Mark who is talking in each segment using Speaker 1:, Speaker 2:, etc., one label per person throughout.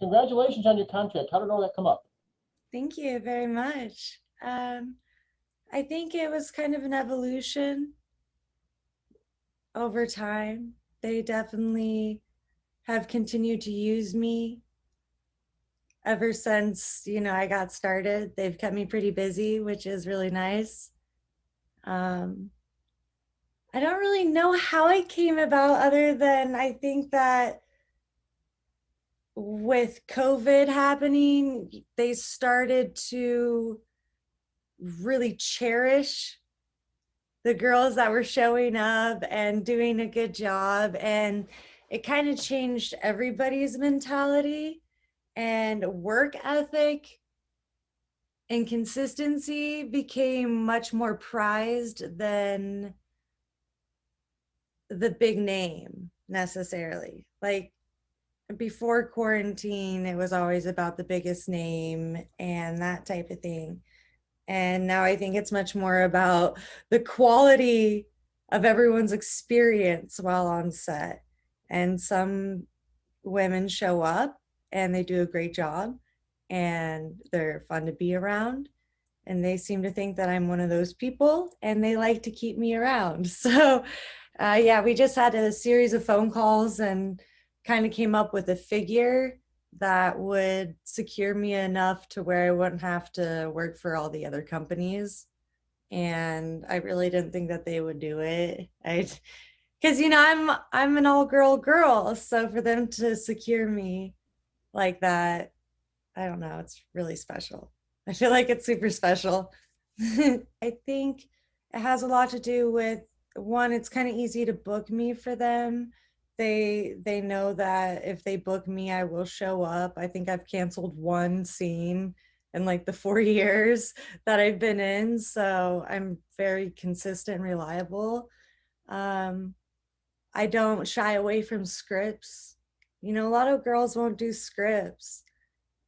Speaker 1: Congratulations on your contract. How did all that come up?
Speaker 2: Thank you very much. I think it was kind of an evolution over time. They definitely have continued to use me ever since, I got started. They've kept me pretty busy, which is really nice. Um, I don't really know how it came about other than I think that with COVID happening, they started to really cherish the girls that were showing up and doing a good job. And it kind of changed everybody's mentality and work ethic and consistency became much more prized than the big name necessarily. Like before quarantine, it was always about the biggest name and that type of thing. And now I think it's much more about the quality of everyone's experience while on set. And some women show up and they do a great job and they're fun to be around. And they seem to think that I'm one of those people and they like to keep me around. So, yeah, we just had a series of phone calls and kind of came up with a figure that would secure me enough to where I wouldn't have to work for all the other companies. And I really didn't think that they would do it. Because I'm an all girl, so for them to secure me like that, I don't know, it's really special. I feel like it's super special. I think it has a lot to do with one, it's kind of easy to book me for them. They know that if they book me, I will show up. I think I've canceled one scene in like the 4 years that I've been in, so I'm very consistent and reliable. Um, I don't shy away from scripts. A lot of girls won't do scripts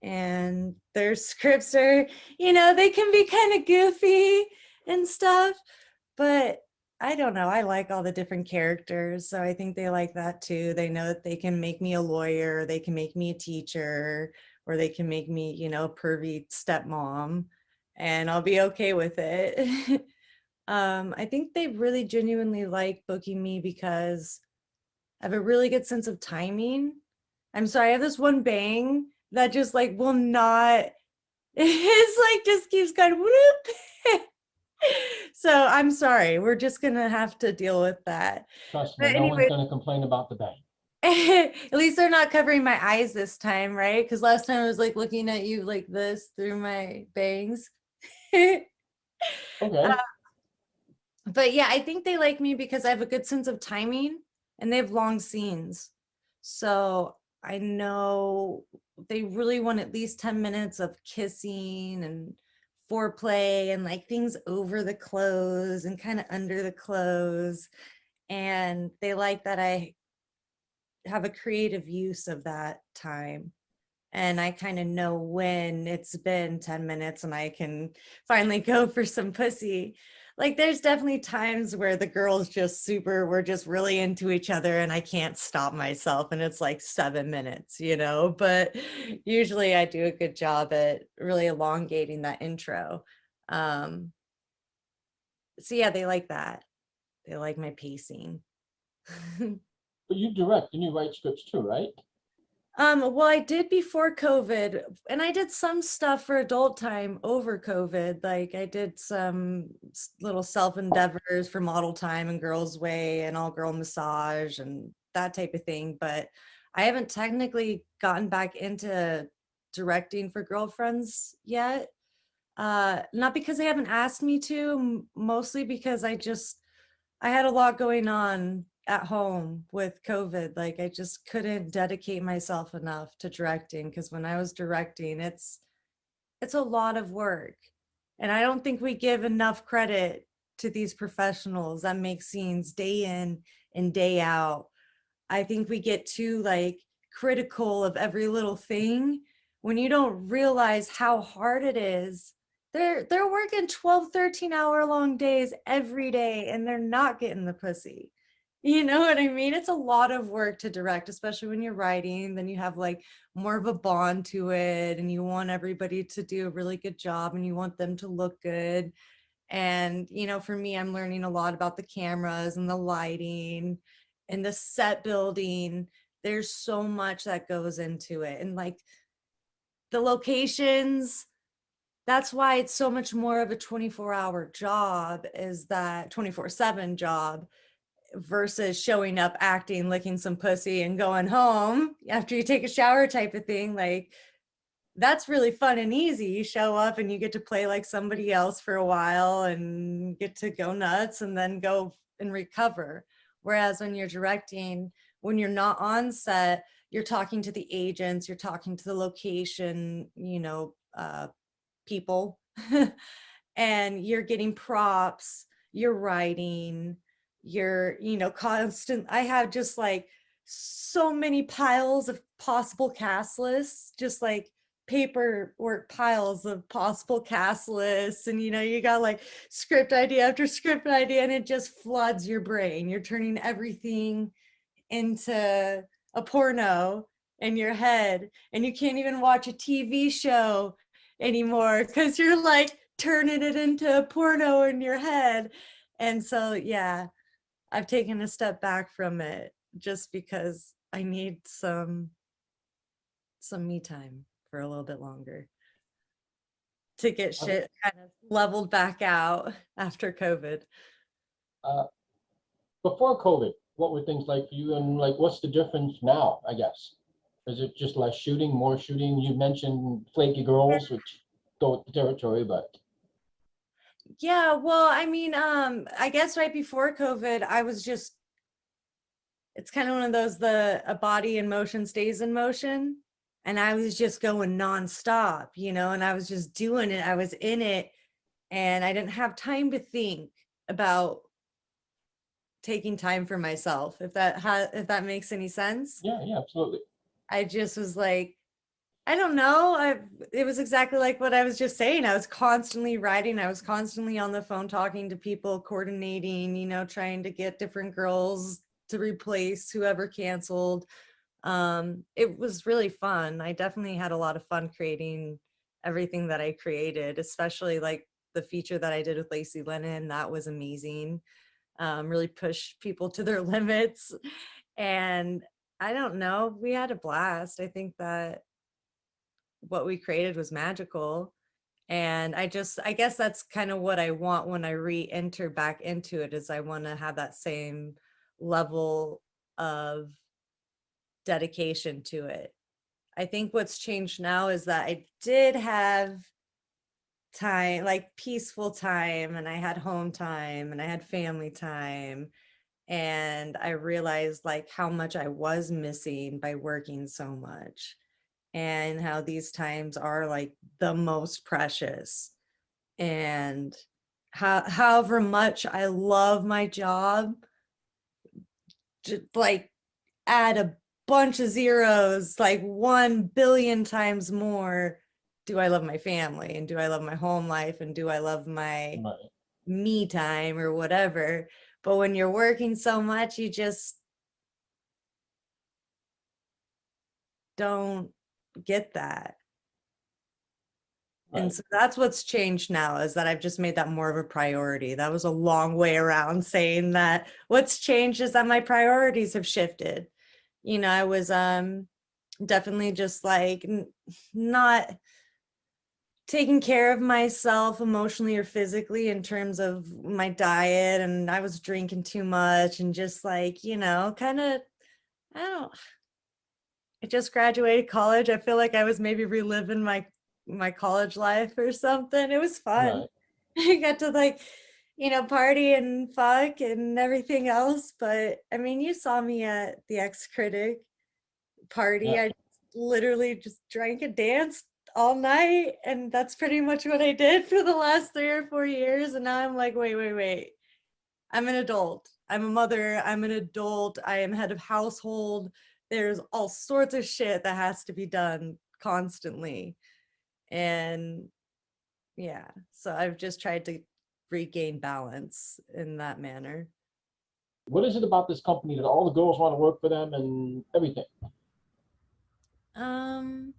Speaker 2: and their scripts are, they can be kind of goofy and stuff, but I don't know. I like all the different characters. So I think they like that too. They know that they can make me a lawyer, they can make me a teacher, or they can make me, pervy stepmom, and I'll be okay with it. I think they really genuinely like booking me because I have a really good sense of timing. I'm sorry, I have this one bang that just like will not, it's like just keeps going whoop. So I'm sorry, we're just gonna have to deal with that.
Speaker 1: Trust me,
Speaker 2: But
Speaker 1: no one's
Speaker 2: anyway,
Speaker 1: going to complain about the bang.
Speaker 2: at least they're not covering my eyes this time, right? Because last time I was like looking at you like this through my bangs.
Speaker 1: Okay.
Speaker 2: But yeah, I think they like me because I have a good sense of timing and they have long scenes. So I know they really want at least 10 minutes of kissing and foreplay and like things over the clothes and kind of under the clothes. And they like that I have a creative use of that time. And I kind of know when it's been 10 minutes and I can finally go for some pussy. Like there's definitely times where the girls just we're just really into each other and I can't stop myself and it's like 7 minutes, but usually I do a good job at really elongating that intro. Um, so yeah, they like that. They like my pacing.
Speaker 1: But you direct and you write scripts too, right?
Speaker 2: Well, I did before COVID, and I did some stuff for adult time over COVID. Like I did some little self endeavors for Model Time and Girls Way and All Girl Massage and that type of thing. But I haven't technically gotten back into directing for girlfriends yet. Not because they haven't asked me to, mostly because I had a lot going on at home with COVID. Like I just couldn't dedicate myself enough to directing because when I was directing, it's a lot of work. And I don't think we give enough credit to these professionals that make scenes day in and day out. I think we get too like critical of every little thing when you don't realize how hard it is. They're working 12, 13 hour long days every day and they're not getting the pussy. You know what I mean? It's a lot of work to direct, especially when you're writing. Then you have like more of a bond to it, and you want everybody to do a really good job, and you want them to look good. And, you know, for me, I'm learning a lot about the cameras and the lighting and the set building. There's so much that goes into it. And like the locations, that's why it's so much more of a 24-hour job, is that 24/7 job versus showing up, acting, licking some pussy and going home after you take a shower type of thing. Like, that's really fun and easy. You show up and you get to play like somebody else for a while and get to go nuts and then go and recover. Whereas when you're directing, when you're not on set, you're talking to the agents, you're talking to the location, you know, people, and you're getting props, you're writing, you're, you know, constant. I have just like so many piles of possible cast lists, just like paperwork piles of possible cast lists. And, you know, you got like script idea after script idea, and it just floods your brain. You're turning everything into a porno in your head, and you can't even watch a TV show anymore because you're like turning it into a porno in your head. And so, yeah, I've taken a step back from it just because I need some me time for a little bit longer to get
Speaker 1: Uh,
Speaker 2: shit kind of leveled back out after COVID.
Speaker 1: uh, Before COVID, what were things like for you, and like what's the difference now, I guess? Is it just less shooting, more shooting? You mentioned flaky girls, which go with the territory, but
Speaker 2: Yeah, well, I mean, I guess right before COVID, I was just, it's kind of one of those, the a body in motion stays in motion. And I was just going nonstop, you know, and I was just doing it. I was in it, and I didn't have time to think about taking time for myself, if that makes any sense.
Speaker 1: yeah, yeah, absolutely.
Speaker 2: I just was like, I don't know. It was exactly like what I was just saying. I was constantly writing. I was constantly on the phone talking to people, coordinating, you know, trying to get different girls to replace whoever canceled. It was really fun. I definitely had a lot of fun creating everything that I created, especially like the feature that I did with Lacey Lennon. That was amazing. Really pushed people to their limits. And I don't know, we had a blast. I think that what we created was magical. And I guess that's kind of what I want when I re-enter back into it, is I want to have that same level of dedication to it. I think what's changed now is that I did have time, like peaceful time, and I had home time, and I had family time. And I realized like how much I was missing by working so much, and how these times are like the most precious. And however much I love my job, like add a bunch of zeros, like 1 billion times more, do I love my family, and do I love my home life, and do I love my
Speaker 1: Right.
Speaker 2: me time or whatever. But when you're working so much, you just don't get that. And
Speaker 1: Right.
Speaker 2: so that's what's changed now, is that I've just made that more of a priority. That was a long way around saying that what's changed is that my priorities have shifted. You know, I was definitely just like not taking care of myself emotionally or physically in terms of my diet, and I was drinking too much, and just like, you know, kind of, I don't, I just graduated college. I feel like I was maybe reliving my college life or something. It was fun.
Speaker 1: Right.
Speaker 2: I got to like, you know, party and fuck and everything else. But I mean, you saw me at the Ex Critic party.
Speaker 1: Yeah.
Speaker 2: I literally just drank and danced all night, and that's pretty much what I did for the last 3 or 4 years. And now I'm like, wait. I'm an adult. I'm a mother. I'm an adult. I am head of household. There's all sorts of shit that has to be done constantly. And yeah, so I've just tried to regain balance in that manner.
Speaker 1: What is it about this company that all the girls want to work for them and everything?
Speaker 2: Um,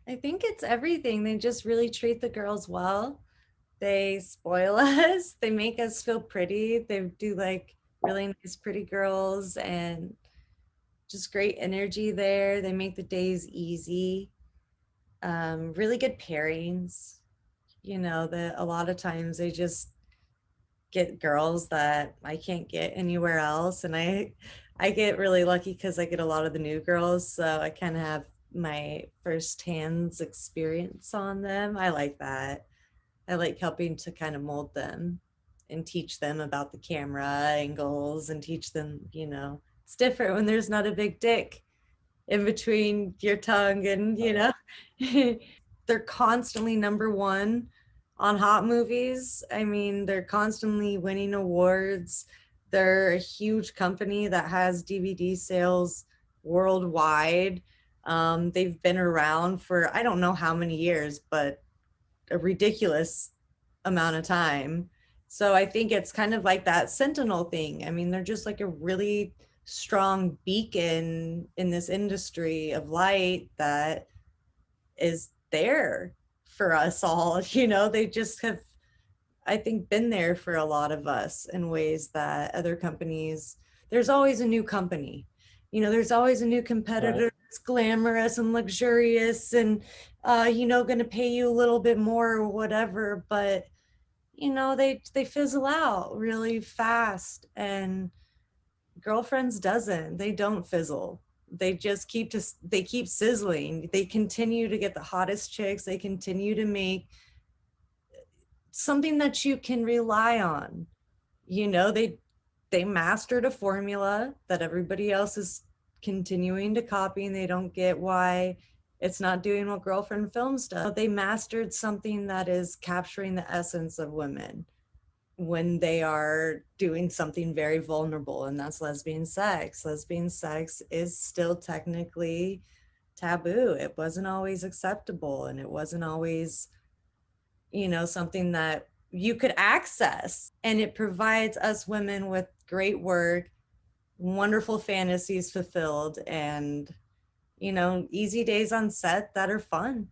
Speaker 2: I think it's everything. They just really treat the girls well. They spoil us. They make us feel pretty. They do like really nice, pretty girls and just great energy there. They make the days easy. Really good pairings. You know, that a lot of times they just get girls that I can't get anywhere else. And I get really lucky because I get a lot of the new girls. So I kind of have my first-hand experience on them. I like that. I like helping to kind of mold them and teach them about the camera angles and teach them, you know, it's different when there's not a big dick in between your tongue and, you know, they're constantly #1 on hot movies. I mean, they're constantly winning awards. They're a huge company that has DVD sales worldwide. They've been around for I don't know how many years, but a ridiculous amount of time. So I think it's kind of like that Sentinel thing. I mean, they're just like a really strong beacon in this industry of light that is there for us all. You know, they just have, I think, been there for a lot of us in ways that other companies, there's always a new company. You know, there's always a new competitor
Speaker 1: Right.
Speaker 2: that's glamorous and luxurious and, you know, going to pay you a little bit more or whatever. But, you know, they fizzle out really fast. And Girlfriends doesn't. They don't fizzle. They just they keep sizzling. They continue to get the hottest chicks. They continue to make something that you can rely on. You know, they mastered a formula that everybody else is continuing to copy, and they don't get why it's not doing what Girlfriend Films does. They mastered something that is capturing the essence of women when they are doing something very vulnerable, and that's lesbian sex. Lesbian sex is still technically taboo. It wasn't always acceptable, and it wasn't always, you know, something that you could access. And it provides us women with great work, wonderful fantasies fulfilled, and, you know, easy days on set that are fun.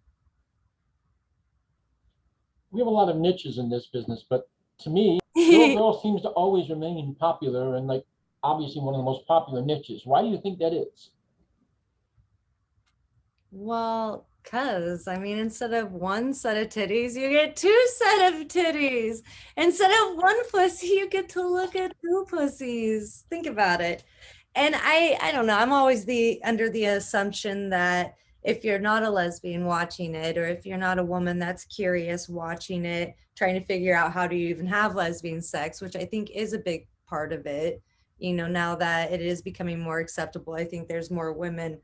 Speaker 1: We have a lot of niches in this business, but to me, girl seems to always remain popular and like obviously one of the most popular niches. Why do you think that is?
Speaker 2: Well, cause I mean, instead of one set of titties, you get two set of titties. Instead of one pussy, you get to look at two pussies. Think about it. And I don't know. I'm always under the assumption that if you're not a lesbian watching it, or if you're not a woman that's curious watching it, trying to figure out how do you even have lesbian sex, which I think is a big part of it. You know, now that it is becoming more acceptable, I think there's more women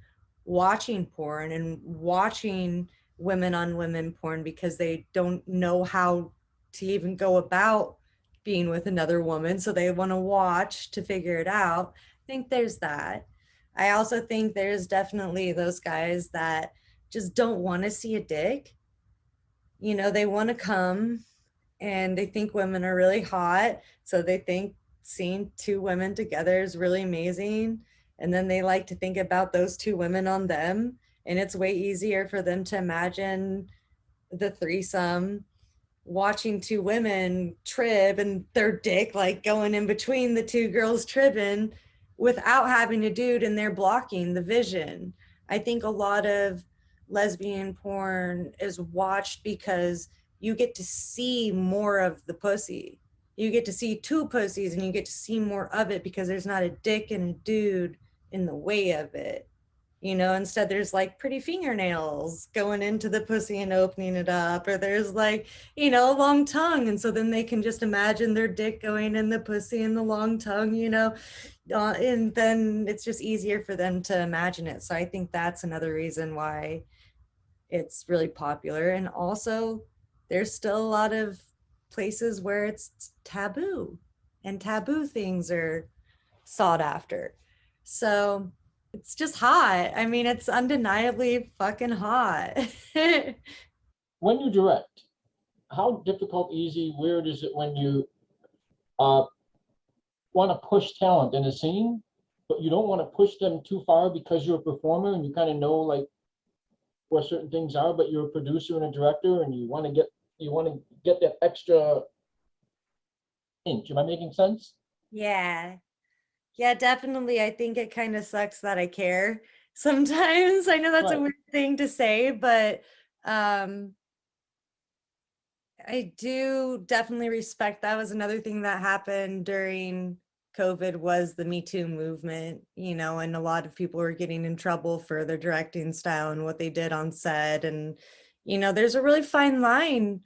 Speaker 2: watching porn and watching women on women porn because they don't know how to even go about being with another woman. So they want to watch to figure it out. I think there's that. I also think there's definitely those guys that just don't want to see a dick. You know, they want to come and they think women are really hot. So they think seeing two women together is really amazing. And then they like to think about those two women on them. And it's way easier for them to imagine the threesome, watching two women trib and their dick like going in between the two girls tribbing without having a dude and they're blocking the vision. I think a lot of lesbian porn is watched because you get to see more of the pussy. You get to see two pussies and you get to see more of it because there's not a dick and a dude in the way of it. You know, instead there's like pretty fingernails going into the pussy and opening it up, or there's like, you know, a long tongue. And so then they can just imagine their dick going in the pussy and the long tongue, you know, and then it's just easier for them to imagine it. So I think that's another reason why it's really popular. And also, there's still a lot of places where it's taboo and taboo things are sought after. So it's just hot. I mean, it's undeniably fucking hot.
Speaker 1: When you direct, how difficult, easy, weird is it when you uh want to push talent in a scene, but you don't want to push them too far because you're a performer and you kind of know like where certain things are, but you're a producer and a director and you want to get that extra inch. Am I making sense?
Speaker 2: Yeah. Yeah, definitely. I think it kind of sucks that I care sometimes. I know that's a
Speaker 1: Right.
Speaker 2: weird thing to say, but um I do definitely respect. That was another thing that happened during COVID was the Me Too movement, you know, and a lot of people were getting in trouble for their directing style and what they did on set. And, you know, there's a really fine line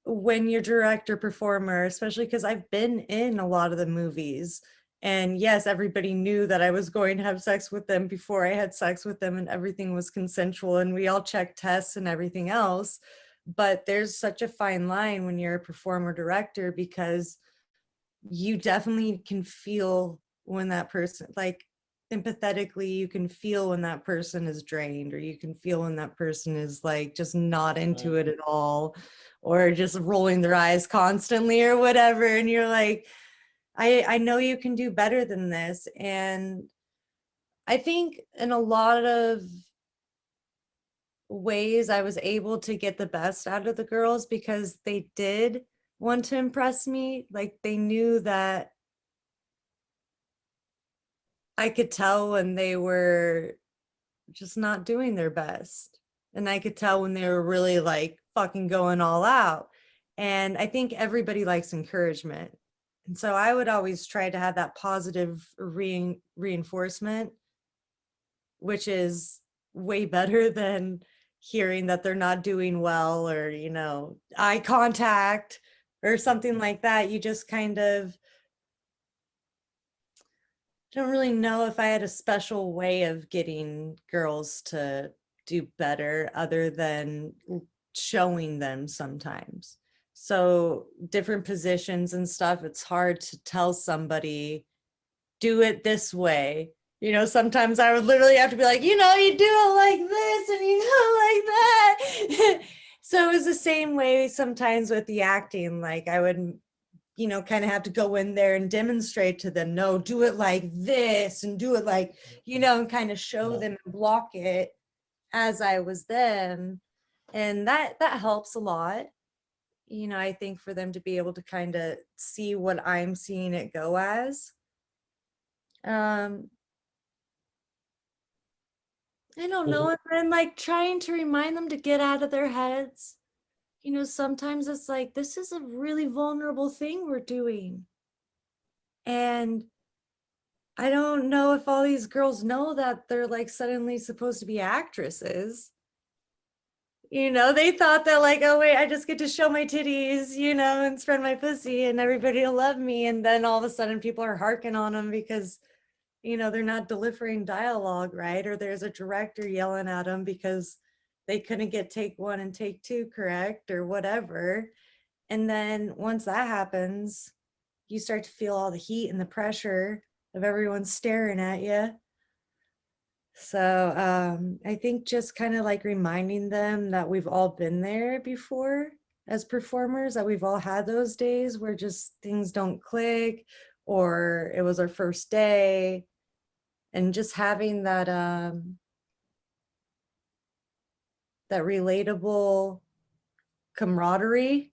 Speaker 2: when you're director performer, especially because I've been in a lot of the movies. And yes, everybody knew that I was going to have sex with them before I had sex with them, and everything was consensual, and we all checked tests and everything else. But there's such a fine line when you're a performer director, because you definitely can feel when that person, like empathetically, you can feel when that person is drained, or you can feel when that person is like just not into it at all, or just rolling their eyes constantly or whatever. And you're like, I know you can do better than this. And I think in a lot of ways I was able to get the best out of the girls because they did want to impress me. Like they knew that I could tell when they were just not doing their best. And I could tell when they were really like fucking going all out. And I think everybody likes encouragement. And so I would always try to have that positive reinforcement, which is way better than hearing that they're not doing well, or, you know, eye contact or something like that. You just kind of don't really know if I had a special way of getting girls to do better other than showing them sometimes. So different positions and stuff, it's hard to tell somebody, do it this way. You know, sometimes I would literally have to be like, you know, you do it like this and you go like that. So it was the same way sometimes with the acting. Like I would, you know, kind of have to go in there and demonstrate to them, no, do it like this and do it like, you know, and kind of show them and block it as I was them. And that helps a lot. You know, I think for them to be able to kind of see what I'm seeing it go as. I don't know. And then like trying to remind them to get out of their heads. You know, sometimes it's like, this is a really vulnerable thing we're doing. And I don't know if all these girls know that they're like suddenly supposed to be actresses. You know, they thought that like, oh wait, I just get to show my titties, you know, and spread my pussy and everybody will love me. And then all of a sudden people are harking on them because, you know, they're not delivering dialogue right, or there's a director yelling at them because they couldn't get take one and take two correct or whatever. And then once that happens, you start to feel all the heat and the pressure of everyone staring at you. So I think just kind of like reminding them that we've all been there before as performers, that we've all had those days where just things don't click, or it was our first day, and just having that that relatable camaraderie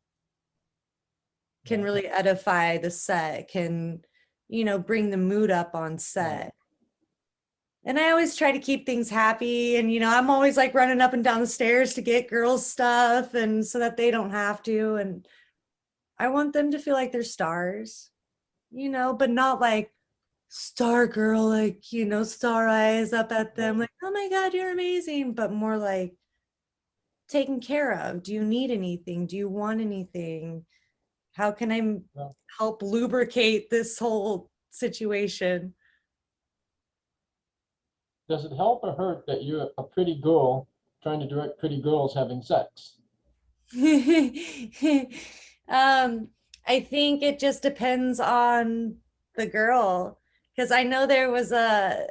Speaker 2: can really edify the set, can, you know, bring the mood up on set. And I always try to keep things happy. And, you know, I'm always like running up and down the stairs to get girls stuff, and so that they don't have to. And I want them to feel like they're stars, you know, but not like star girl, like, you know, star eyes up at them, like, oh my God, you're amazing. But more like taken care of. Do you need anything? Do you want anything? How can I help lubricate this whole situation?
Speaker 1: Does it help or hurt that you're a pretty girl trying to direct pretty girls having sex?
Speaker 2: I think it just depends on the girl, because I know there was a,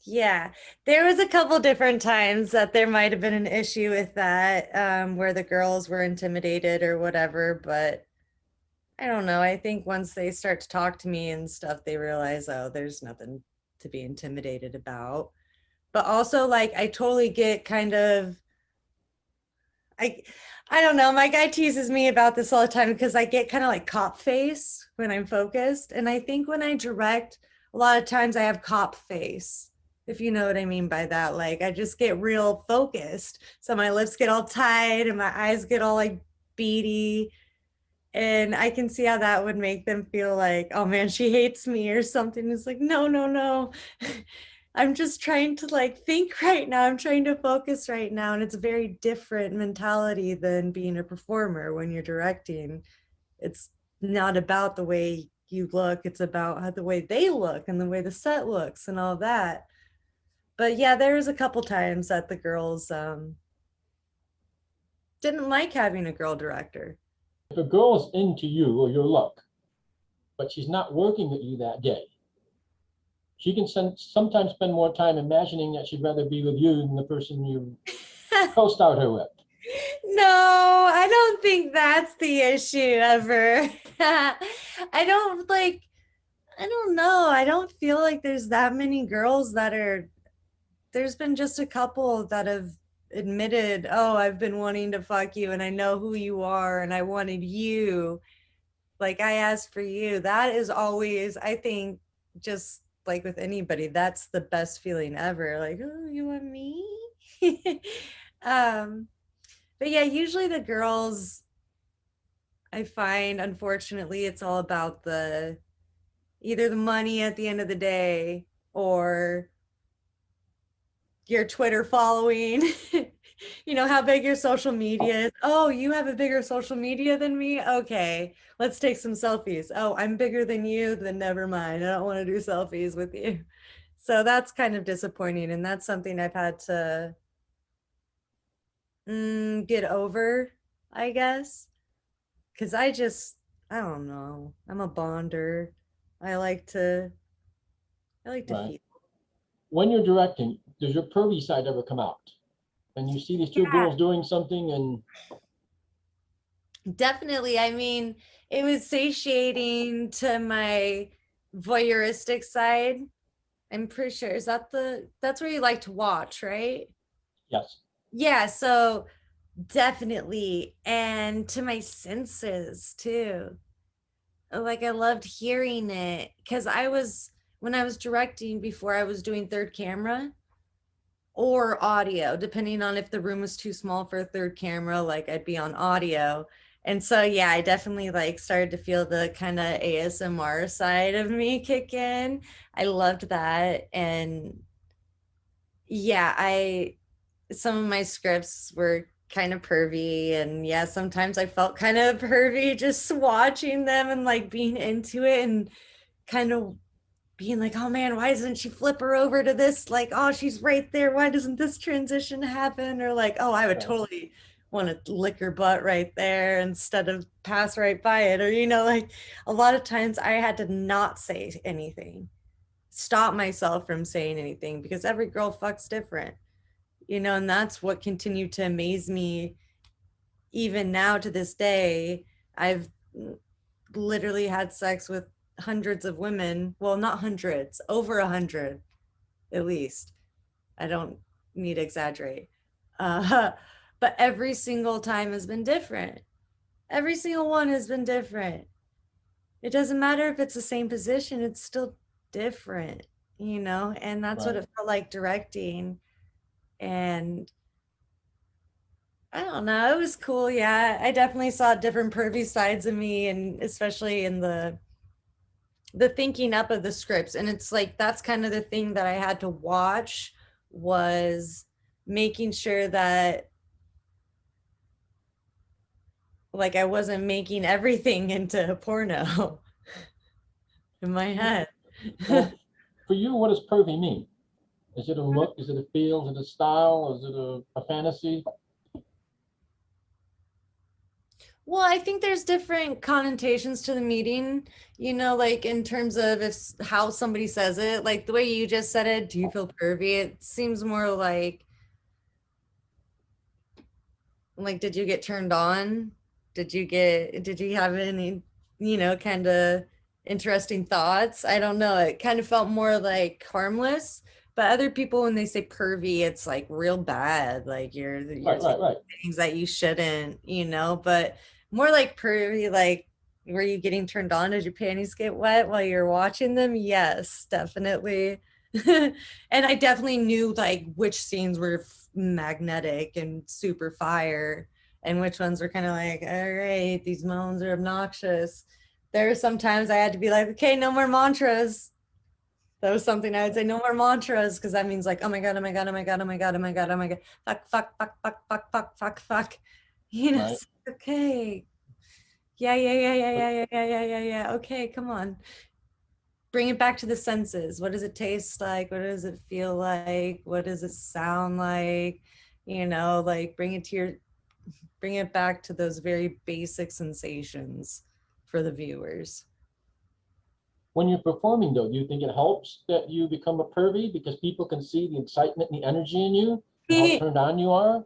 Speaker 2: yeah, there was a couple different times that there might have been an issue with that, where the girls were intimidated or whatever. But I don't know. I think once they start to talk to me and stuff, they realize, oh, there's nothing to be intimidated about. But also, like, I totally get kind of, I, I don't know. My guy teases me about this all the time because I get kind of like cop face when I'm focused. And I think when I direct, a lot of times I have cop face, if you know what I mean by that. Like, I just get real focused. So my lips get all tight and my eyes get all like beady. And I can see how that would make them feel like, oh man, she hates me or something. It's like, no, no, no. I'm just trying to like think right now. I'm trying to focus right now. And it's a very different mentality than being a performer when you're directing. It's not about the way you look, it's about how the way they look and the way the set looks and all that. But yeah, there was a couple times that the girls didn't like having a girl director.
Speaker 1: If a girl is into you or your look, but she's not working with you that day, she can sometimes spend more time imagining that she'd rather be with you than the person you co-starred her with.
Speaker 2: No, I don't think that's the issue ever. I don't like, I don't know. I don't feel like there's that many girls that are, there's been just a couple that have admitted, oh, I've been wanting to fuck you and I know who you are and I wanted you. Like I asked for you. That is always, I think, just like with anybody, that's the best feeling ever. Like, oh, you want me? um, but yeah, usually the girls, I find, unfortunately, it's all about the either the money at the end of the day or your Twitter following, you know, how big your social media is. Oh, you have a bigger social media than me? Okay, let's take some selfies. Oh, I'm bigger than you? Then never mind. I don't want to do selfies with you. So that's kind of disappointing. And that's something I've had to get over, I guess. Because I don't know. I'm a bonder. I like to, I like to
Speaker 1: Right.
Speaker 2: feel.
Speaker 1: When you're directing, does your pervy side ever come out? And you see these two
Speaker 2: Yeah,
Speaker 1: girls doing something and
Speaker 2: definitely. I mean, it was satiating to my voyeuristic side. I'm pretty sure. Is that that's where you like to watch, right?
Speaker 1: yes,
Speaker 2: Yeah, so definitely. And to my senses too. Like I loved hearing it because when I was directing before I was doing third camera or audio, depending on if the room was too small for a third camera, like I'd be on audio. And so yeah, I definitely like started to feel the kind of ASMR side of me kick in. I loved that. And yeah, I some of my scripts were kind of pervy, and yeah, sometimes I felt kind of pervy just watching them and like being into it and kind of being like, oh man, why doesn't she flip her over to this? Like, oh, she's right there. Why doesn't this transition happen? Or like, oh, I would
Speaker 1: right,
Speaker 2: totally want to lick her butt right there instead of pass right by it. Or, you know, like a lot of times I had to not say anything, stop myself from saying anything because every girl fucks different, you know, and that's what continued to amaze me even now to this day. I've literally had sex with hundreds of women. Well, not hundreds, over 100 at least. I don't need to exaggerate. Uh, but every single time has been different. Every single one has been different. It doesn't matter if it's the same position, it's still different, you know? And that's what
Speaker 1: right.
Speaker 2: it felt like directing. And I don't know, it was cool. Yeah, I definitely saw different pervy sides of me, and especially in the thinking up of the scripts. And it's like that's kind of the thing that I had to watch was making sure that like I wasn't making everything into a porno in my head.
Speaker 1: Well, for you, what does pervy mean? Is it a look? Is it a feel? Is it a style? Is it a fantasy?
Speaker 2: Well, I think there's different connotations to the meeting, you know, like in terms of if how somebody says it, like the way you just said it, do you feel pervy? It seems more like did you get turned on? Did you have any you know, kind of interesting thoughts. I don't know. It kind of felt more like harmless. But other people, when they say pervy, it's like real bad. Like you're
Speaker 1: Right,
Speaker 2: doing
Speaker 1: right, right.
Speaker 2: things that you shouldn't, you know. But more like pervy, like were you getting turned on? Did your panties get wet while you're watching them? Yes, definitely. And I definitely knew like which scenes were magnetic and super fire and which ones were kind of like, all right, these moans are obnoxious. There were sometimes I had to be like, okay, no more mantras. That was something I would say, no more mantras, because that means like, oh my God, oh my God, oh my God, oh my God, oh my God, oh my God, fuck, fuck, fuck, fuck, fuck, fuck, fuck, fuck. You know,
Speaker 1: Right.
Speaker 2: it's like, okay. Yeah, yeah, yeah, yeah, yeah, yeah, yeah, yeah, yeah, yeah. Okay, come on. Bring it back to the senses. What does it taste like? What does it feel like? What does it sound like? You know, like bring it back to those very basic sensations for the viewers.
Speaker 1: When you're performing, though, do you think it helps that you become a pervy because people can see the excitement and the energy in you and how turned on you are?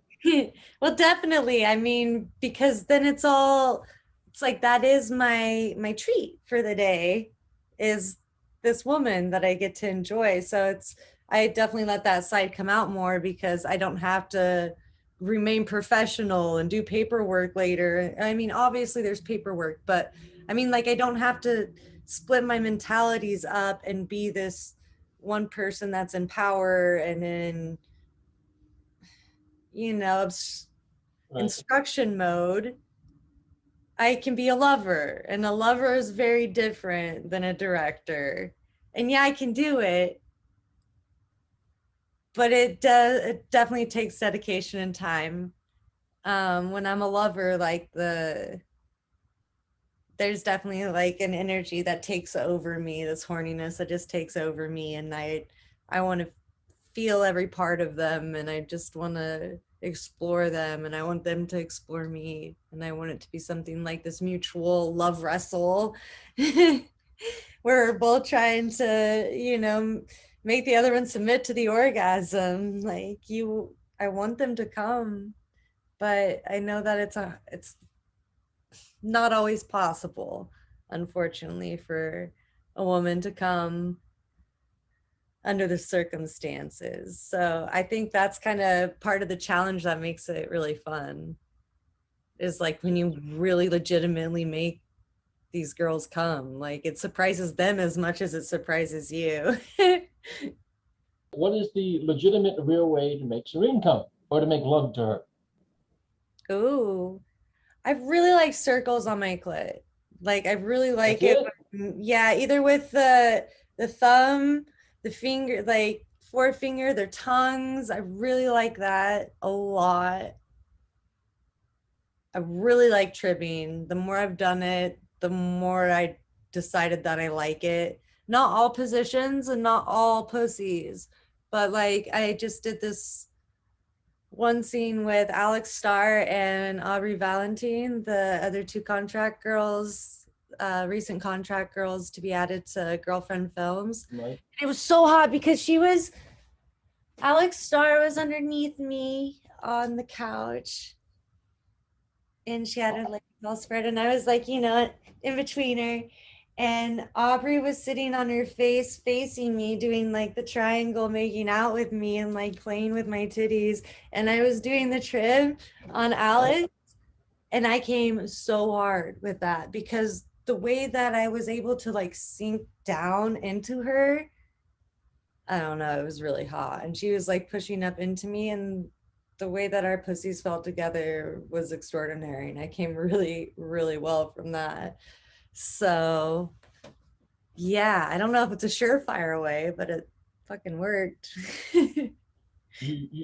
Speaker 2: Well, definitely. I mean, because then it's like that is my treat for the day is this woman that I get to enjoy. So it's I definitely let that side come out more because I don't have to remain professional and do paperwork later. I mean, obviously there's paperwork, but I mean like I don't have to split my mentalities up and be this one person that's in power and in, you know,
Speaker 1: Right.
Speaker 2: instruction mode. I can be a lover, and a lover is very different than a director. And yeah, I can do it, but it definitely takes dedication and time. When I'm a lover, like there's definitely like an energy that takes over me, this horniness that just takes over me, and I want to feel every part of them, and I just want to explore them, and I want them to explore me, and I want it to be something like this mutual love wrestle where we're both trying to, you know, make the other one submit to the orgasm. Like I want them to come, but I know that it's not always possible, unfortunately, for a woman to come under the circumstances. So I think that's kind of part of the challenge that makes it really fun is like when you really legitimately make these girls come, like it surprises them as much as it surprises you.
Speaker 1: What is the legitimate, real way to make Serene come or to make love to her?
Speaker 2: Ooh, I really like circles on my clit. Like I really
Speaker 1: That's
Speaker 2: like it.
Speaker 1: it?
Speaker 2: Yeah, either with the thumb, the finger, like forefinger, their tongues. I really like that a lot. I really like trimming. The more I've done it, the more I decided that I like it. Not all positions and not all pussies, but like I just did this one scene with Alex Starr and Aubrey Valentine, the other two contract girls, recent contract girls to be added to Girlfriend Films.
Speaker 1: Right.
Speaker 2: It was so hot because Alex Starr was underneath me on the couch and she had her legs all spread and I was like, you know, in between her. And Aubrey was sitting on her face facing me doing like the triangle, making out with me and like playing with my titties, and I was doing the trim on Alex, and I came so hard with that because the way that I was able to like sink down into her, I don't know, it was really hot. And she was like pushing up into me, and the way that our pussies felt together was extraordinary. And I came really, really well from that. So, yeah, I don't know if it's a surefire way, but it fucking worked.
Speaker 1: You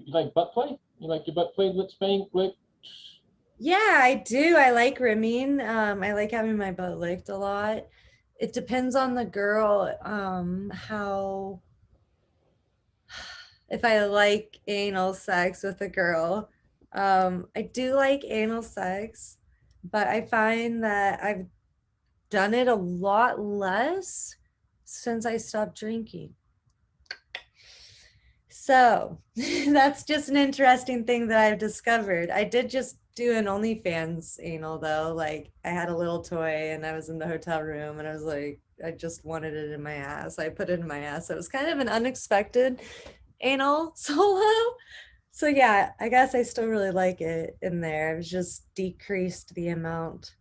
Speaker 1: like butt play? You like your butt play with spank, lick?
Speaker 2: Yeah, I do. I like rimming. I like having my butt licked a lot. It depends on the girl, how if I like anal sex with a girl. I do like anal sex, but I find that I've done it a lot less since I stopped drinking. So that's just an interesting thing that I've discovered. I did just doing OnlyFans anal though. Like I had a little toy and I was in the hotel room and I was like, I just wanted it in my ass. I put it in my ass. So it was kind of an unexpected anal solo. So yeah, I guess I still really like it in there. I've just decreased the amount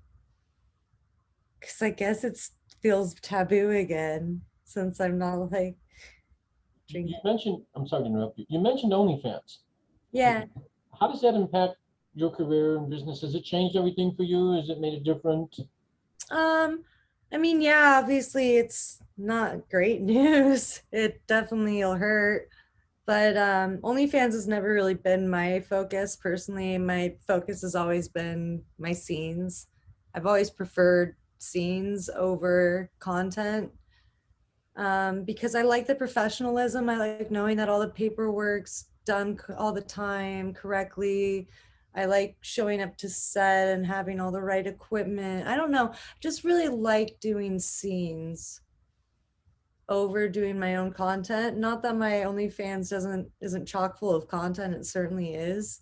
Speaker 2: because I guess it feels taboo again since I'm not like
Speaker 1: You
Speaker 2: drinking.
Speaker 1: mentioned, I'm sorry to interrupt you. You mentioned OnlyFans.
Speaker 2: Yeah.
Speaker 1: How does that impact your career and business? Has it changed everything for you? Has it made it different?
Speaker 2: Um, I mean, yeah, obviously it's not great news. It definitely will hurt. But OnlyFans has never really been my focus personally. My focus has always been my scenes. I've always preferred scenes over content because I like the professionalism. I like knowing that all the paperwork's done all the time correctly. I like showing up to set and having all the right equipment. I don't know, just really like doing scenes over doing my own content. Not that my OnlyFans isn't chock full of content, it certainly is.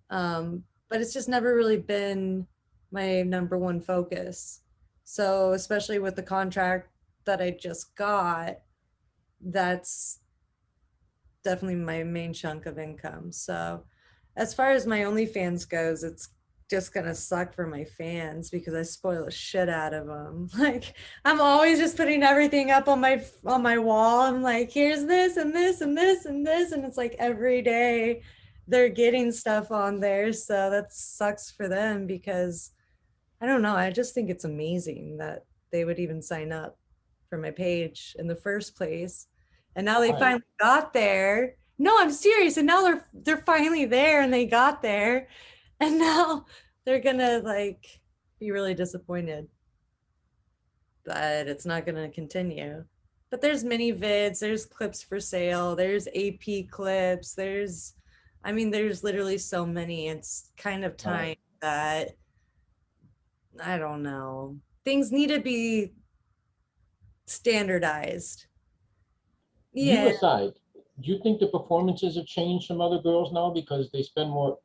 Speaker 2: But it's just never really been my number one focus. So especially with the contract that I just got, that's definitely my main chunk of income. So as far as my OnlyFans goes, it's just gonna suck for my fans because I spoil the shit out of them. Like I'm always just putting everything up on my wall. I'm like, here's this and this and this and this, and it's like every day they're getting stuff on there. So that sucks for them because I don't know. I just think it's amazing that they would even sign up for my page in the first place. And now they
Speaker 1: Right.
Speaker 2: finally got there. No, I'm serious. And now they're finally there and they got there. And now they're gonna like be really disappointed that it's not gonna continue. But there's mini vids, there's clips for sale, there's AP clips, there's literally so many. It's kind of
Speaker 1: Right.
Speaker 2: time that I don't know. Things need to be standardized.
Speaker 1: You
Speaker 2: Yeah.
Speaker 1: aside, do you think the performances have changed from other girls now because they spend more,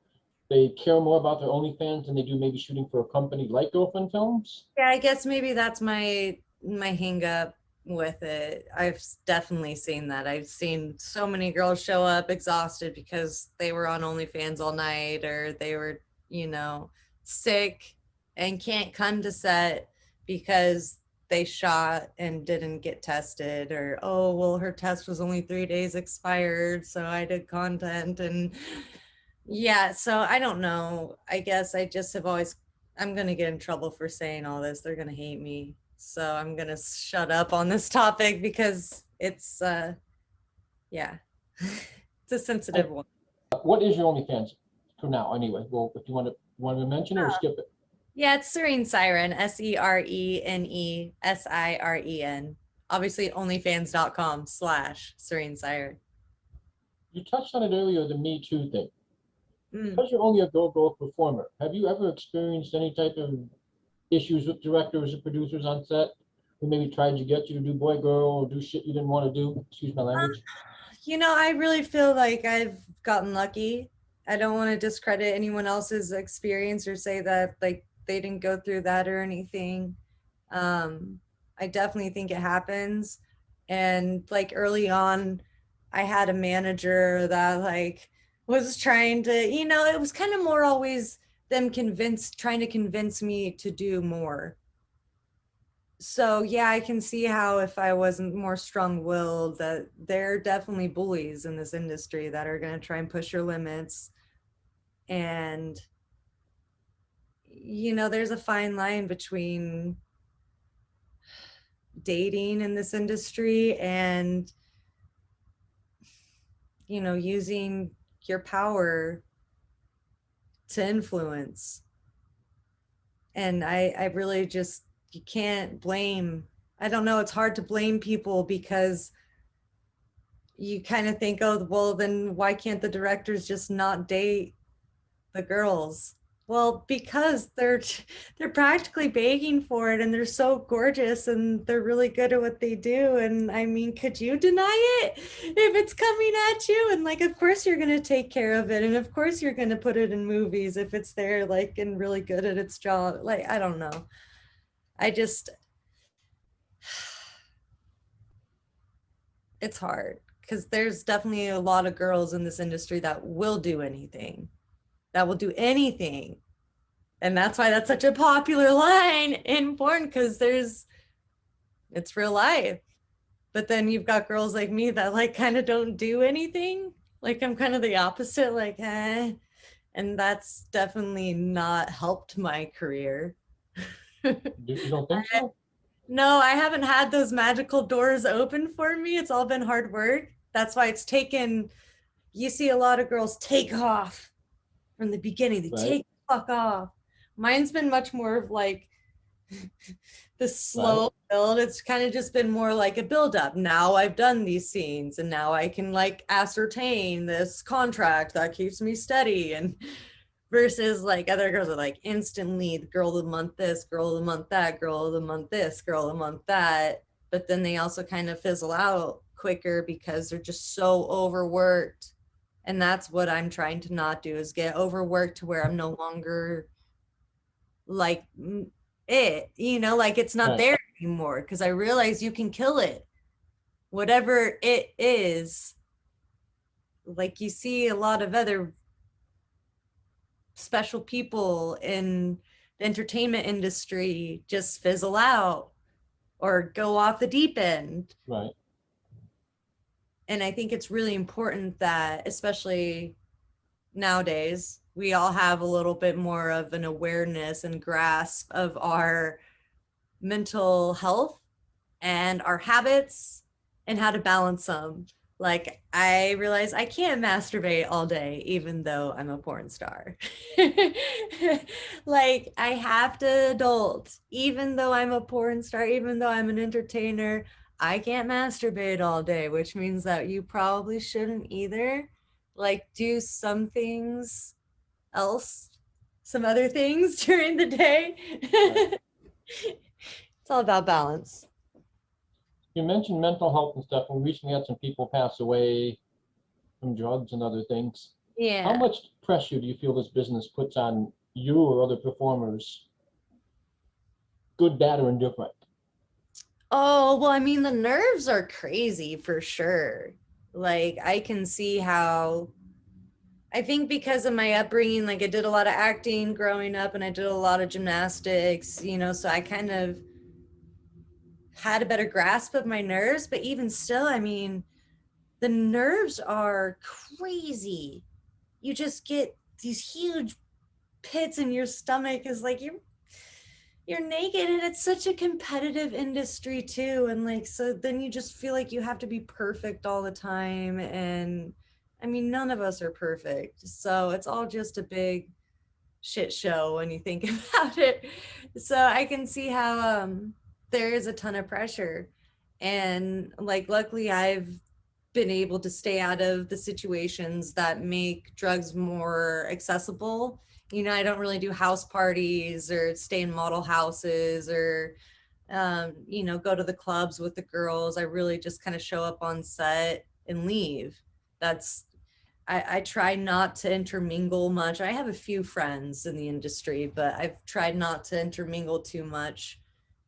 Speaker 1: they care more about their OnlyFans than they do maybe shooting for a company like Girlfriend Films?
Speaker 2: Yeah, I guess maybe that's my hang up with it. I've definitely seen that. I've seen so many girls show up exhausted because they were on OnlyFans all night or they were, you know, sick and can't come to set because they shot and didn't get tested or oh well her test was only 3 days expired so I did content and yeah, so I don't know. I guess I just have always, I'm going to get in trouble for saying all this. They're going to hate me. So I'm going to shut up on this topic because it's, yeah, it's a sensitive one.
Speaker 1: What is your OnlyFans for now anyway? Well, if you want to mention it or skip it.
Speaker 2: Yeah, it's Serene Siren, SereneSiren. Obviously, onlyfans.com/Serene Siren.
Speaker 1: You touched on it earlier, the Me Too thing.
Speaker 2: Mm.
Speaker 1: Because you're only a go-go performer, have you ever experienced any type of issues with directors or producers on set who maybe tried to get you to do boy girl or do shit you didn't want to do? Excuse my language.
Speaker 2: You know, I really feel like I've gotten lucky. I don't want to discredit anyone else's experience or say that like they didn't go through that or anything. I definitely think it happens. And like early on, I had a manager that like was trying to, you know, it was kind of more always them trying to convince me to do more. So yeah, I can see how if I wasn't more strong-willed, that there are definitely bullies in this industry that are going to try and push your limits. And you know, there's a fine line between dating in this industry and you know, using your power to influence. And I really just you can't blame. I don't know, it's hard to blame people because you kind of think, oh, well, then why can't the directors just not date the girls? Well, because they're practically begging for it and they're so gorgeous and they're really good at what they do. And I mean, could you deny it if it's coming at you? And like, of course you're gonna take care of it. And of course you're gonna put it in movies if it's there, like, and really good at its job. Like, I don't know. I just it's hard because there's definitely a lot of girls in this industry that will do anything, that will do anything. And that's why that's such a popular line in porn, because it's real life. But then you've got girls like me that like kind of don't do anything. Like I'm kind of the opposite, like, eh. And that's definitely not helped my career.
Speaker 1: You don't think so?
Speaker 2: No, I haven't had those magical doors open for me. It's all been hard work. That's why it's taken, you see a lot of girls take off from the beginning. They
Speaker 1: Right,
Speaker 2: take the fuck off. Mine's been much more of like the
Speaker 1: right,
Speaker 2: slow build. It's kind of just been more like a build up. Now I've done these scenes and now I can like ascertain this contract that keeps me steady. And versus like other girls are like instantly the girl of the month this, girl of the month that, girl of the month this, girl of the month that. But then they also kind of fizzle out quicker because they're just so overworked. And that's what I'm trying to not do, is get overworked to where I'm no longer like it, like it's not
Speaker 1: right.
Speaker 2: there anymore, because I realize you can kill it, whatever it is. Like you see a lot of other special people in the entertainment industry just fizzle out or go off the deep end.
Speaker 1: Right.
Speaker 2: And I think it's really important that, especially nowadays, we all have a little bit more of an awareness and grasp of our mental health and our habits and how to balance them. Like I realize I can't masturbate all day, even though I'm a porn star. Like I have to adult, even though I'm a porn star, even though I'm an entertainer, I can't masturbate all day, which means that you probably shouldn't either. Like do some things else, some other things during the day.
Speaker 1: Right.
Speaker 2: It's all about balance.
Speaker 1: You mentioned mental health and stuff. We recently had some people pass away from drugs and other things. How
Speaker 2: Yeah.
Speaker 1: much pressure do you feel this business puts on you or other performers, good, bad, or indifferent?
Speaker 2: Oh, well, I mean, the nerves are crazy for sure. Like, I can see how, I think because of my upbringing, like, I did a lot of acting growing up and I did a lot of gymnastics, so I kind of had a better grasp of my nerves. But even still, I mean, the nerves are crazy. You just get these huge pits in your stomach, is like you're naked, and it's such a competitive industry too, and like so then you just feel like you have to be perfect all the time. And I mean, none of us are perfect, so it's all just a big shit show when you think about it. So I can see how there is a ton of pressure. And like luckily I've been able to stay out of the situations that make drugs more accessible. I don't really do house parties or stay in model houses or go to the clubs with the girls. I really just kind of show up on set and leave. That's I try not to intermingle much. I have a few friends in the industry, but I've tried not to intermingle too much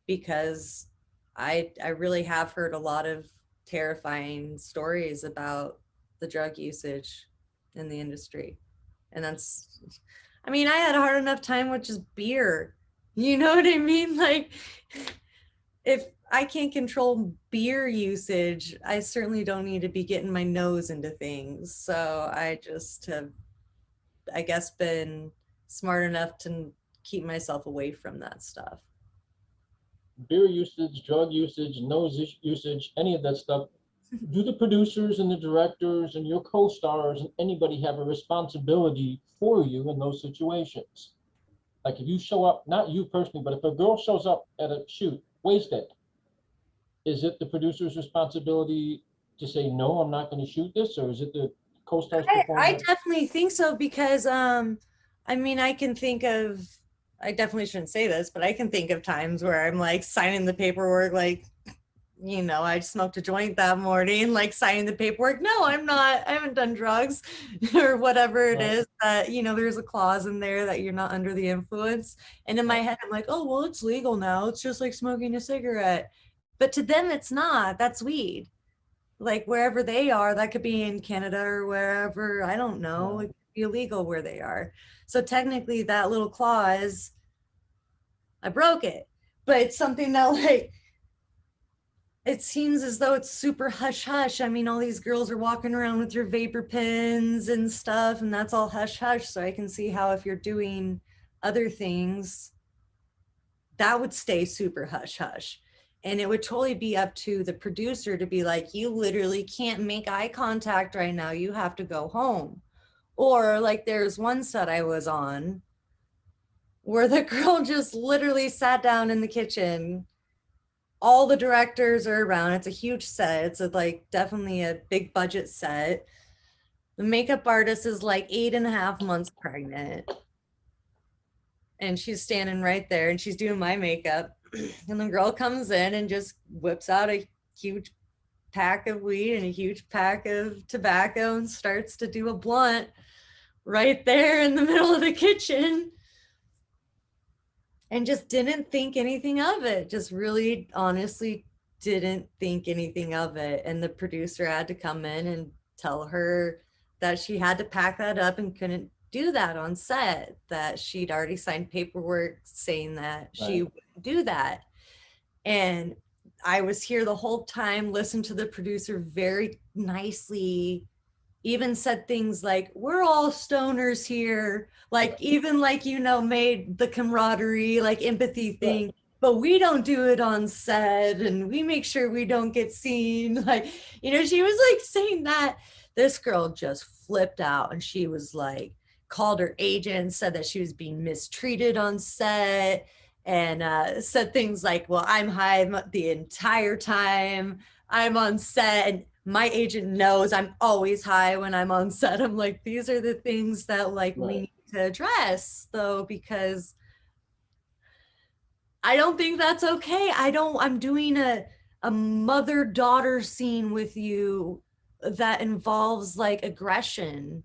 Speaker 2: because I really have heard a lot of terrifying stories about the drug usage in the industry. And that's, I mean, I had a hard enough time with just beer. You know what I mean? Like, if I can't control beer usage, I certainly don't need to be getting my nose into things. So I just have, I guess, been smart enough to keep myself away from that stuff.
Speaker 1: Beer usage, drug usage, nose usage, any of that stuff. Do the producers and the directors and your co-stars and anybody have a responsibility for you in those situations? Like if you show up, not you personally, but if a girl shows up at a shoot wasted, is it the producer's responsibility to say, no, I'm not going to shoot this? Or is it the co-star's
Speaker 2: I
Speaker 1: performance?
Speaker 2: definitely think so because I mean, I can think of, I definitely shouldn't say this, but I can think of times where I'm like signing the paperwork, like, you know, I smoked a joint that morning, like signing the paperwork. No, I'm not, I haven't done drugs or whatever it
Speaker 1: Right.
Speaker 2: is that, you know, there's a clause in there that you're not under the influence. And in my
Speaker 1: Right.
Speaker 2: head, I'm like, oh, well, it's legal now. It's just like smoking a cigarette. But to them, it's not. That's weed. Like wherever they are, that could be in Canada or wherever, I don't know. It
Speaker 1: Right.
Speaker 2: could be illegal where they are. So technically, that little clause, I broke it. But it's something that, like, it seems as though it's super hush hush. I mean, all these girls are walking around with your vapor pens and stuff, and that's all hush hush. So I can see how if you're doing other things, that would stay super hush hush. And it would totally be up to the producer to be like, you literally can't make eye contact right now. You have to go home. Or like there's one set I was on where the girl just literally sat down in the kitchen. All the directors are around. It's a huge set. It's like definitely a big budget set. The makeup artist is like 8.5 months pregnant. And she's standing right there and she's doing my makeup. And the girl comes in and just whips out a huge pack of weed and a huge pack of tobacco and starts to do a blunt right there in the middle of the kitchen. And just didn't think anything of it. Just really honestly didn't think anything of it. And the producer had to come in and tell her that she had to pack that up and couldn't do that on set, that she'd already signed paperwork saying that she
Speaker 1: Right.
Speaker 2: wouldn't do that. And I was here the whole time, listened to the producer very nicely, even said things like, we're all stoners here, like even like, you know, made the camaraderie, like empathy
Speaker 1: Right.
Speaker 2: thing, but we don't do it on set and we make sure we don't get seen. Like, you know, she was like saying that. This girl just flipped out and she was like, called her agent, said that she was being mistreated on set, and said things like, well, I'm high the entire time I'm on set, and my agent knows I'm always high when I'm on set. I'm like, these are the things that like we
Speaker 1: Right.
Speaker 2: need to address though, because I don't think that's okay. I'm doing a mother-daughter scene with you that involves like aggression.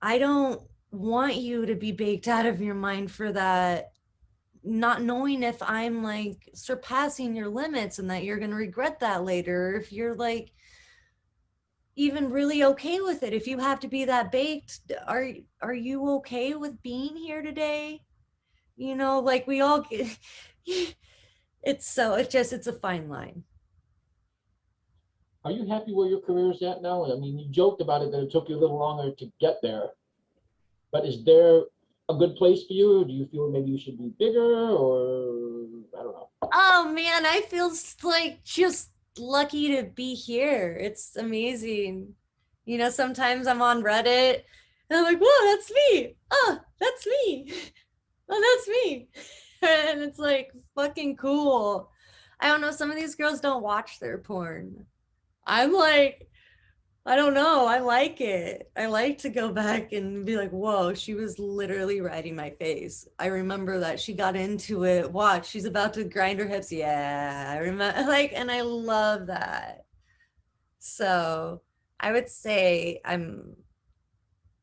Speaker 2: I don't want you to be baked out of your mind for that, not knowing if I'm like surpassing your limits and that you're going to regret that later. If you're like even really okay with it, if you have to be that baked, are you okay with being here today? You know, like we all get, it's so it's a fine line.
Speaker 1: Are you happy where your career is at now? I mean, you joked about it that it took you a little longer to get there, but is there a good place for you? Or do you feel maybe you should be bigger, or I don't know?
Speaker 2: Oh man, I feel like just lucky to be here. It's amazing. You know, sometimes I'm on Reddit and I'm like, whoa, that's me. Oh, that's me. Oh, that's me. And it's like fucking cool. I don't know. Some of these girls don't watch their porn. I'm like, I don't know. I like it. I like to go back and be like, whoa, she was literally riding my face. I remember that she got into it. Watch, she's about to grind her hips. Yeah, I remember, like, and I love that. So I would say I'm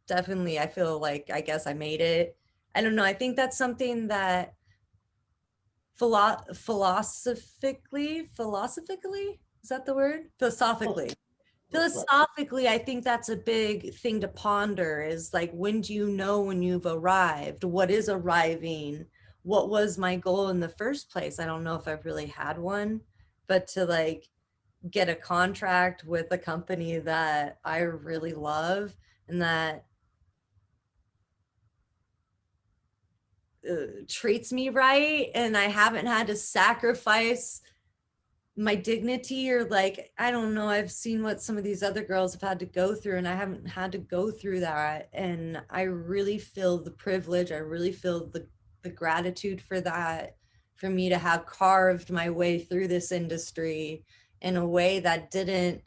Speaker 2: definitely, I feel like, I guess I made it. I don't know. I think that's something that philosophically, is that the word?
Speaker 1: Oh,
Speaker 2: Philosophically.
Speaker 1: right.
Speaker 2: Philosophically, I think that's a big thing to ponder, is like, when do you know when you've arrived? What is arriving? What was my goal in the first place? I don't know if I've really had one, but to like get a contract with a company that I really love and that treats me right, and I haven't had to sacrifice my dignity, or like, I don't know, I've seen what some of these other girls have had to go through and I haven't had to go through that, and I really feel the privilege, I really feel the gratitude for that, for me to have carved my way through this industry in a way that didn't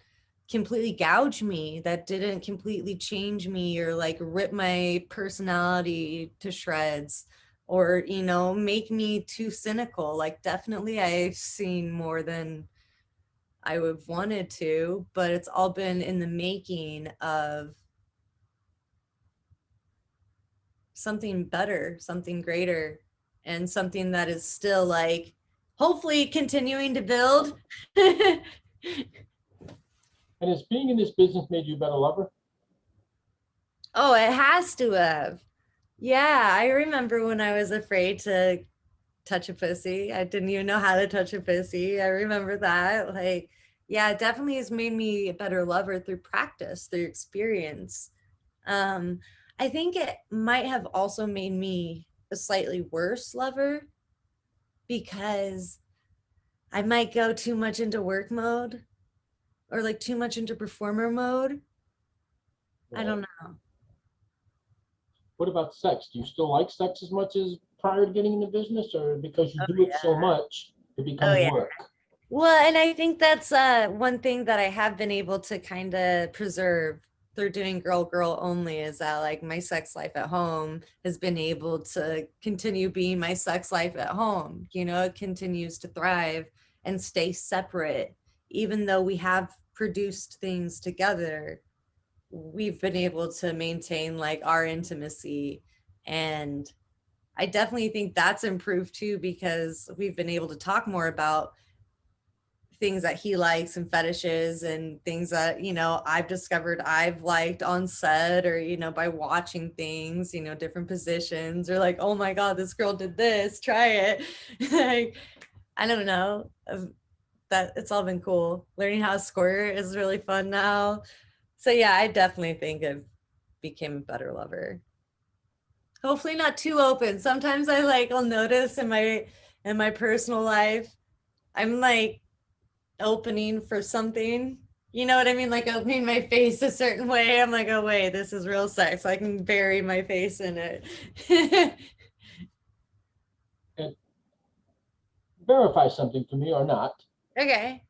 Speaker 2: completely gouge me, that didn't completely change me or like rip my personality to shreds or, you know, make me too cynical. Like definitely I've seen more than I would have wanted to, but it's all been in the making of something better, something greater, and something that is still like hopefully continuing to build.
Speaker 1: And has being in this business made you a better lover?
Speaker 2: Oh, it has to have. Yeah, I remember when I was afraid to touch a pussy. I didn't even know how to touch a pussy. I remember that. Like, yeah, it definitely has made me a better lover through practice, through experience. Um, I think it might have also made me a slightly worse lover because I might go too much into work mode or like too much into performer mode. I don't
Speaker 1: Right.
Speaker 2: know.
Speaker 1: What about sex? Do you still like sex as much as prior to getting in the business, or because you
Speaker 2: Oh
Speaker 1: do it so
Speaker 2: yeah.
Speaker 1: much, it
Speaker 2: Oh
Speaker 1: becomes
Speaker 2: yeah.
Speaker 1: work?
Speaker 2: Well, and I think that's one thing that I have been able to kind of preserve through doing girl girl only is that like my sex life at home has been able to continue being my sex life at home. You know, it continues to thrive and stay separate. Even though we have produced things together, we've been able to maintain like our intimacy. And I definitely think that's improved too because we've been able to talk more about things that he likes and fetishes and things that, you know, I've discovered I've liked on set or, you know, by watching things, you know, different positions or like, oh my God, this girl did this, try it. Like, I don't know. That it's all been cool. Learning how to squirt is really fun now. So yeah, I definitely think I've became a better lover. Hopefully not too open. Sometimes I like I'll notice in my personal life, I'm like opening for something. You know what I mean? Like opening my face a certain way. I'm like, oh wait, this is real sex. I can bury my face in it.
Speaker 1: And verify something for me or not.
Speaker 2: Okay.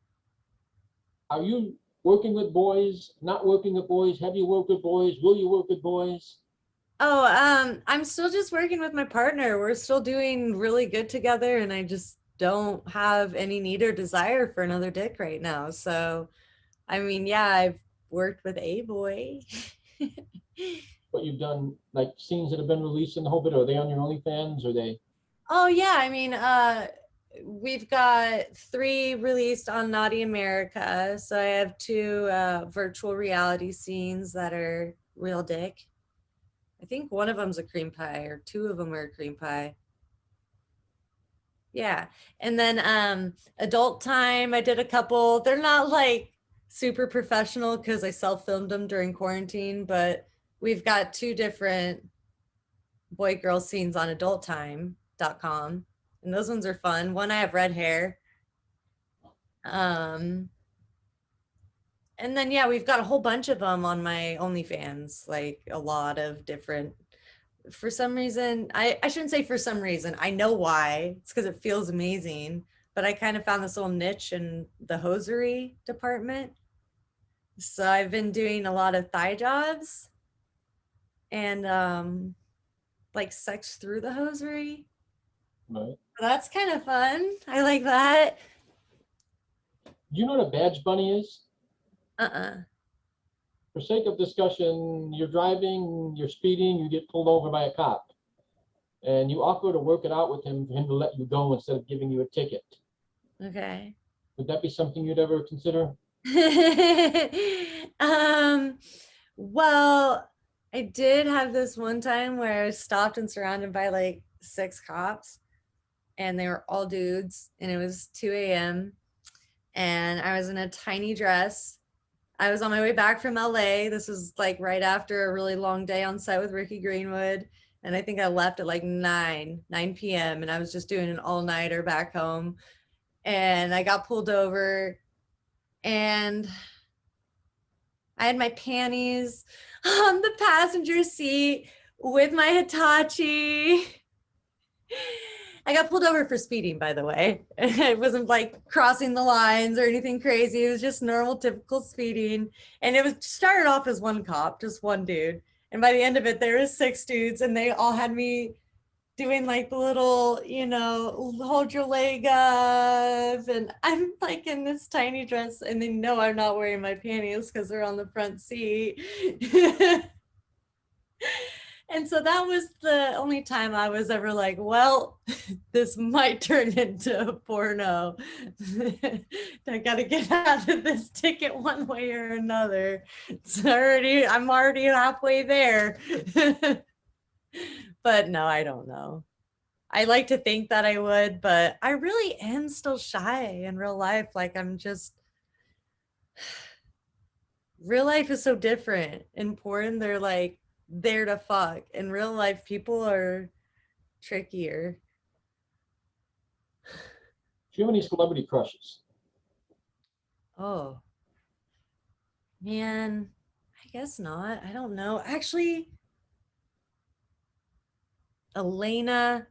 Speaker 1: Are you working with boys, not working with boys? Have you worked with boys? Will you work with boys?
Speaker 2: Oh, I'm still just working with my partner. We're still doing really good together, and I just don't have any need or desire for another dick right now. So, I mean, yeah, I've worked with a boy.
Speaker 1: What you've done, like scenes that have been released in the whole bit, are they on your OnlyFans? Or they?
Speaker 2: Oh yeah, I mean, we've got 3 released on Naughty America. So I have 2 virtual reality scenes that are real dick. I think one of them's a cream pie, or 2 of them are a cream pie. Yeah, and then Adult Time, I did a couple. They're not like super professional because I self-filmed them during quarantine, but we've got 2 different boy girl scenes on adulttime.com, and those ones are fun. One I have red hair. Um, and then yeah, we've got a whole bunch of them on my OnlyFans, like a lot of different. For some reason, I shouldn't say for some reason. I know why. It's because it feels amazing. But I kind of found this little niche in the hosiery department. So I've been doing a lot of thigh jobs and like sex through the hosiery.
Speaker 1: Right.
Speaker 2: That's kind of fun. I like that.
Speaker 1: Do you know what a badge bunny is?
Speaker 2: Uh-uh.
Speaker 1: For sake of discussion, you're driving, you're speeding, you get pulled over by a cop, and you offer to work it out with him for him to let you go instead of giving you a ticket.
Speaker 2: Okay.
Speaker 1: Would that be something you'd ever consider?
Speaker 2: um, well, I did have this one time where I was stopped and surrounded by like 6 cops, and they were all dudes, and it was 2 a.m. and I was in a tiny dress. I was on my way back from LA. This was like right after a really long day on set with Ricky Greenwood. And I think I left at like 9 p.m. and I was just doing an all-nighter back home. And I got pulled over and I had my panties on the passenger seat with my Hitachi. I got pulled over for speeding, by the way. It wasn't like crossing the lines or anything crazy. It was just normal, typical speeding. And it was started off as one cop, just one dude. And by the end of it, there was 6 dudes, and they all had me doing like the little, hold your leg up. And I'm like in this tiny dress, and they know I'm not wearing my panties because they're on the front seat. And so that was the only time I was ever like, well, this might turn into a porno. I got to get out of this ticket one way or another. I'm already halfway there. But no, I don't know. I like to think that I would, but I really am still shy in real life. Like real life is so different. In porn, they're like there to fuck. In real life, people are trickier.
Speaker 1: Do you have any celebrity crushes?
Speaker 2: Oh, man, I guess not. I don't know. Actually, Elena,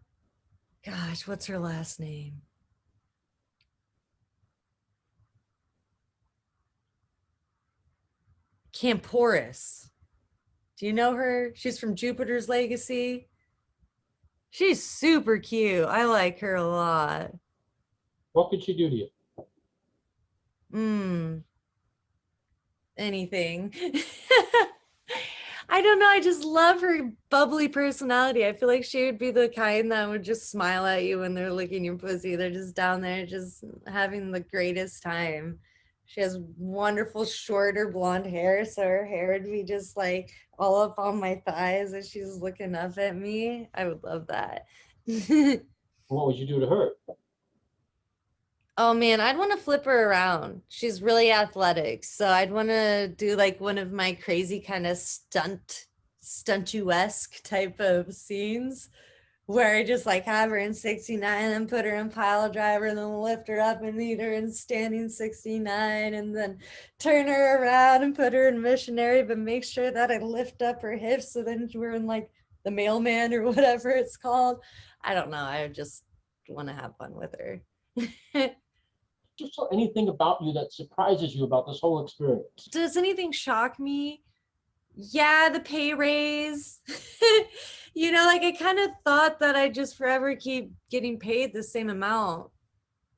Speaker 2: gosh, what's her last name? Camporis. Do you know her? She's from Jupiter's Legacy. She's super cute. I like her a lot.
Speaker 1: What could she do to you?
Speaker 2: Anything. I don't know. I just love her bubbly personality. I feel like she would be the kind that would just smile at you when they're licking your pussy. They're just down there just having the greatest time. She has wonderful shorter blonde hair, so her hair would be just like all up on my thighs as she's looking up at me. I would love that.
Speaker 1: What would you do to her?
Speaker 2: Oh man, I'd want to flip her around. She's really athletic. So I'd want to do like one of my crazy kind of stuntuesque type of scenes where I just like have her in 69 and put her in pile driver and then lift her up and lead her in standing 69 and then turn her around and put her in missionary, but make sure that I lift up her hips so then we're in like the mailman or whatever it's called. I don't know. I just want to have fun with her.
Speaker 1: Just anything about you that surprises you about this whole experience?
Speaker 2: Does anything shock me? Yeah, the pay raise. Like I kind of thought that I just forever keep getting paid the same amount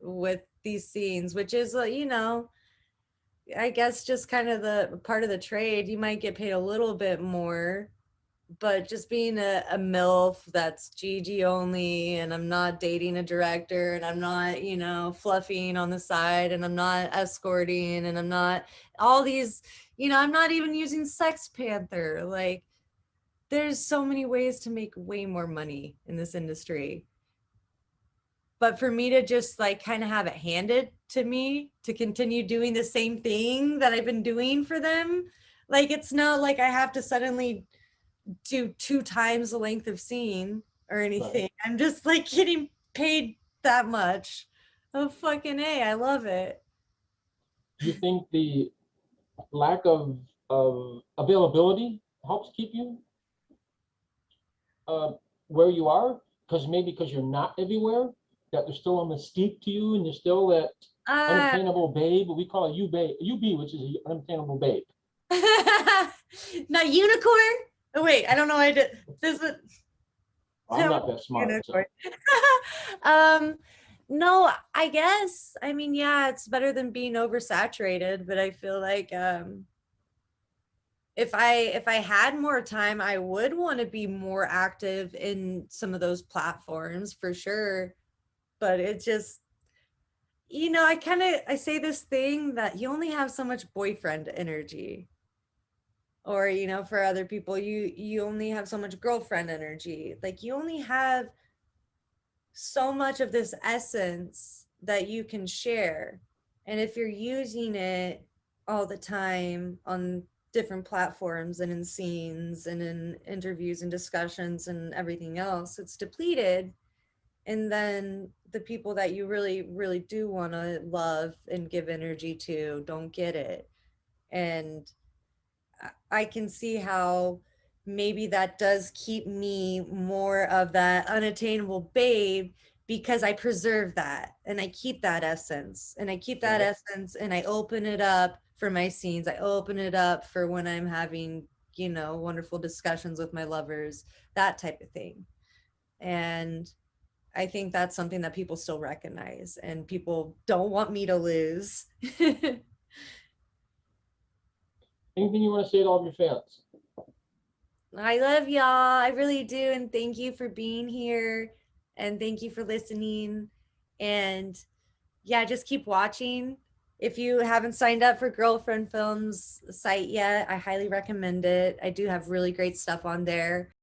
Speaker 2: with these scenes, which is, I guess just kind of the part of the trade. You might get paid a little bit more, but just being a MILF that's GG only, and I'm not dating a director, and I'm not, fluffing on the side, and I'm not escorting, and I'm not all these, I'm not even using Sex Panther. Like, there's so many ways to make way more money in this industry. But for me to just like kind of have it handed to me to continue doing the same thing that I've been doing for them, like, it's not like I have to suddenly do 2 times the length of scene or anything. Right. I'm just like getting paid that much. Oh, fucking A, I love it.
Speaker 1: Do you think the lack of availability helps keep you where you are? Because you're not everywhere, that there's still a mystique to you, and there's still that unattainable babe. We call it UB, which is an unattainable babe.
Speaker 2: Not unicorn? Oh wait, I don't know. I did this.
Speaker 1: I'm not that smart.
Speaker 2: So. No, I guess. I mean, yeah, it's better than being oversaturated, but I feel like if I had more time, I would want to be more active in some of those platforms for sure. But it just, I say this thing that you only have so much boyfriend energy. Or, for other people, you only have so much girlfriend energy. Like, you only have so much of this essence that you can share. And if you're using it all the time on different platforms and in scenes and in interviews and discussions and everything else, it's depleted. And then the people that you really, really do want to love and give energy to don't get it. And I can see how maybe that does keep me more of that unattainable babe, because I preserve that and I keep that essence and I keep that
Speaker 1: Yeah.
Speaker 2: essence and I open it up for my scenes. I open it up for when I'm having, you know, wonderful discussions with my lovers, that type of thing. And I think that's something that people still recognize and people don't want me to lose.
Speaker 1: Anything you want to say to all of your fans?
Speaker 2: I love y'all. I really do. And thank you for being here. And thank you for listening. And yeah, just keep watching. If you haven't signed up for Girlfriend Films site yet, I highly recommend it. I do have really great stuff on there.